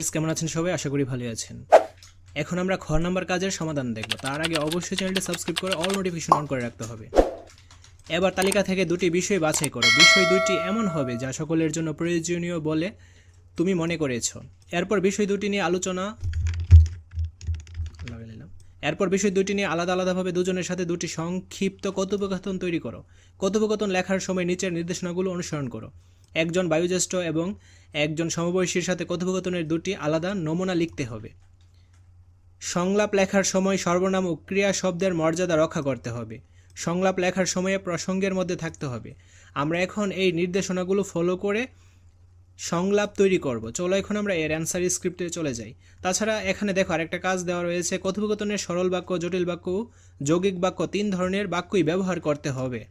কেমন আছেন সবাই? আশা করি ভালো আছেন। এখন আমরা খ নাম্বার কাজের সমাধান দেখব। তার আগে অবশ্যই চ্যানেলটি সাবস্ক্রাইব করে অল নোটিফিকেশন অন করে রাখতে হবে। এবার তালিকা থেকে দুটি বিষয় বাছাই করো। বিষয় দুটি এমন হবে যা সকলের জন্য প্রয়োজনীয় বলে তুমি মনে করেছো। এরপর বিষয় দুটি নিয়ে আলাদা আলাদাভাবে দুজনের সাথে দুটি সংক্ষিপ্ত কথোপকথন তৈরি করো। কথোপকথন লেখার সময় নিচের নির্দেশনাগুলো অনুসরণ করো। একজন বয়োজ্যেষ্ঠ এবং একজন সমবয়সীর সাথে কথোপকথনের দুটি আলাদা নমুনা লিখতে হবে। সংলাপ লেখার সময় সর্বনাম ও ক্রিয়া শব্দের মর্যাদা রক্ষা করতে হবে। সংলাপ লেখার সময়ে প্রসঙ্গের মধ্যে থাকতে হবে। আমরা এখন এই নির্দেশনাগুলো ফলো করে সংলাপ তৈরি করব। চলো এখন আমরা এর অ্যান্সার স্ক্রিপ্টে চলে যাই। তাছাড়া এখানে দেখো আরেকটা কাজ দেওয়া রয়েছে। কথোপকথনের সরল বাক্য, জটিল বাক্য, যৌগিক বাক্য 3 ধরনের বাক্যই ব্যবহার করতে হবে।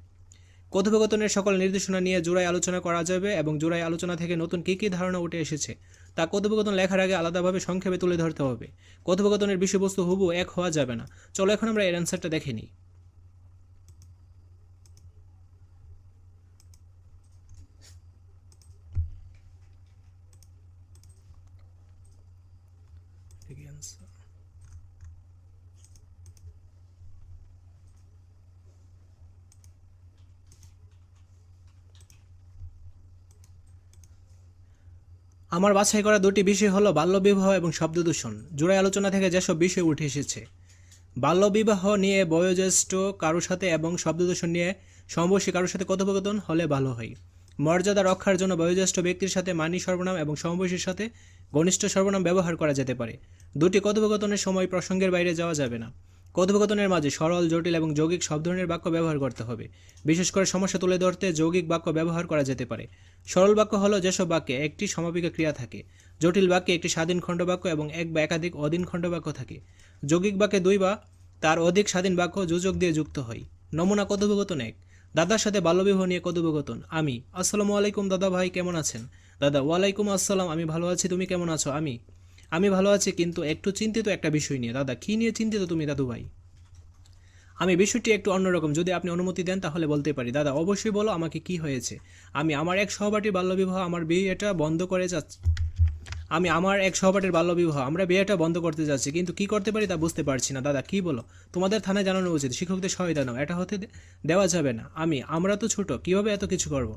কথোপকথনের সকল নির্দেশনা নিয়ে জোড়ায় আলোচনা করা যাবে এবং জোড়ায় আলোচনা থেকে নতুন কী কী ধারণা উঠে এসেছে তা কথোপকথন লেখার আগে আলাদাভাবে সংক্ষেপে তুলে ধরতে হবে। কথোপকথনের বিষয়বস্তু হুবহু এক হওয়া যাবে না। চলো এখন আমরা এর অ্যান্সারটা দেখে নিই। আমার বাছাই করা দুটি বিষয় হলো বাল্যবিবাহ এবং শব্দদূষণ। জোড়ায় আলোচনা থেকে যেসব বিষয় উঠে এসেছে, বাল্যবিবাহ নিয়ে বয়োজ্যেষ্ঠ কারোর সাথে এবং শব্দদূষণ নিয়ে সমবয়সী কারোর সাথে কথোপকথন হলে ভালো হয়। মর্যাদা রক্ষার জন্য বয়োজ্যেষ্ঠ ব্যক্তির সাথে মানি সর্বনাম এবং সমবয়সীর সাথে ঘনিষ্ঠ সর্বনাম ব্যবহার করা যেতে পারে। দুটি কথোপকথনের সময় প্রসঙ্গের বাইরে যাওয়া যাবে না। কথোপকথনের মাঝে সরল, জটিল এবং যৌগিক সব ধরনের বাক্য ব্যবহার করতে হবে। বিশেষ করে সমস্যা তুলে ধরতে যৌগিক বাক্য ব্যবহার করা যেতে পারে। সরল বাক্য হলো যেসব বাক্যে একটি সমাপিকা ক্রিয়া থাকে। জটিল বাক্যে একটি স্বাধীন খণ্ডবাক্য এবং এক বা একাধিক অধীন খণ্ডবাক্য থাকে। যৌগিক বাক্যে দুই বা তার অধিক স্বাধীন বাক্য যোজক দিয়ে যুক্ত হয়। নমুনা কথোপকথন 1। দাদার সাথে বাল্যবিবাহ নিয়ে কথোপকথন। আমি: আসসালামু আলাইকুম দাদা ভাই, কেমন আছেন? দাদা: ওয়ালাইকুম আসসালাম, আমি ভালো আছি, তুমি কেমন আছো? আমি ভালো আছি, কিন্তু একটু চিন্তিত একটা বিষয় নিয়ে। দাদা: কী নিয়ে চিন্তিত তুমি দাদু ভাই? আমি: বিষয়টি একটু অন্যরকম, যদি আপনি অনুমতি দেন তাহলে বলতে পারি। দাদা: অবশ্যই বলো, আমাকে কি হয়েছে? আমার এক সহপাঠীর বাল্যবিবাহ, আমরা বিয়েটা বন্ধ করতে যাচ্ছি, কিন্তু কি করতে পারি তা বুঝতে পারছি না। দাদা: কি বলো? তোমাদের থানায় জানানো উচিত, শিক্ষকদের সহায়তা নাও, এটা হতে দেওয়া যাবে না। আমরা তো ছোট, কিভাবে এত কিছু করব?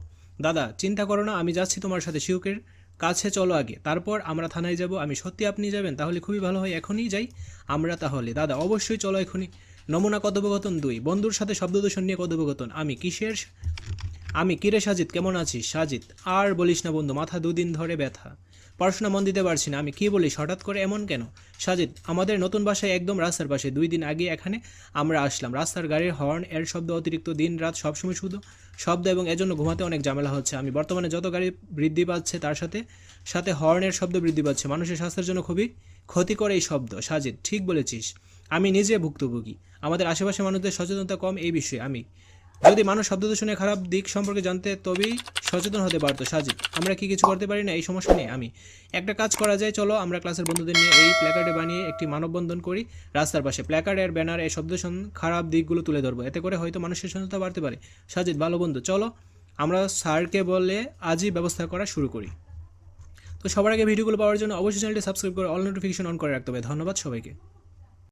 দাদা: চিন্তা করো না, আমি যাচ্ছি তোমার সাথে, শিক্ষকের কাছে চলো আগে, তারপর আমরা থানায় যাব। সত্যি আপনি যাবেন? তাহলে খুবই ভালো হয়, এখনই যাই আমরা তাহলে। দাদা: অবশ্যই, চলো এখনই। নমুনা কথোপকথন 2। বন্ধুর সাথে শব্দদূষণ নিয়ে কথোপকথন। কিরে সাজিদ, কেমন আছিস? সাজিদ: আর বলিস না বন্ধু, মাথা 2 দিন ধরে ব্যথা, পড়াশোনা মন দিতে পারছি না। কি বলিস, হঠাৎ করে এমন কেন? সাজিদ: আমাদের নতুন বাসায় একদম রাস্তার পাশে, 2 দিন আগে এখানে আমরা আসলাম। রাস্তার গাড়ির হর্ন এর শব্দ অতিরিক্ত, দিন রাত সবসময় শুধু শব্দ, এবং এজন্য ঘুমাতে অনেক ঝামেলা হচ্ছে। বর্তমানে যত গাড়ি বৃদ্ধি পাচ্ছে তার সাথে সাথে হর্নের শব্দ বৃদ্ধি পাচ্ছে, মানুষের স্বাস্থ্যের জন্য খুবই ক্ষতিকর এই শব্দ। সাজিদ: ঠিক বলেছিস, আমি নিজে ভুক্তভোগী। আমাদের আশেপাশে মানুষদের সচেতনতা কম এই বিষয়ে। যদি মানুষ শব্দদূষণের খারাপ দিক সম্পর্কে জানতে তবেই সচেতন হতে পারতো। সাজিদ: আমরা কি কিছু করতে পারি না এই সমস্যা নিয়ে? একটা কাজ করা যায়, চলো আমরা ক্লাসের বন্ধুদের নিয়ে এই প্ল্যাকার্ডে বানিয়ে একটি মানববন্ধন করি রাস্তার পাশে। প্ল্যাকার্ড এর ব্যানার এই শব্দদূষণ খারাপ দিকগুলো তুলে ধরবো, এতে করে হয়তো মানুষের সচেতনতা বাড়তে পারে। সাজিদ: ভালো বন্ধু, চলো আমরা স্যারকে বলে আজই ব্যবস্থা করা শুরু করি। তো সবার আগে ভিডিওগুলো পাওয়ার জন্য অবশ্যই চ্যানেলটি সাবস্ক্রাইব করে অল নোটিফিকেশন অন করে রাখতে হবে। ধন্যবাদ সবাইকে।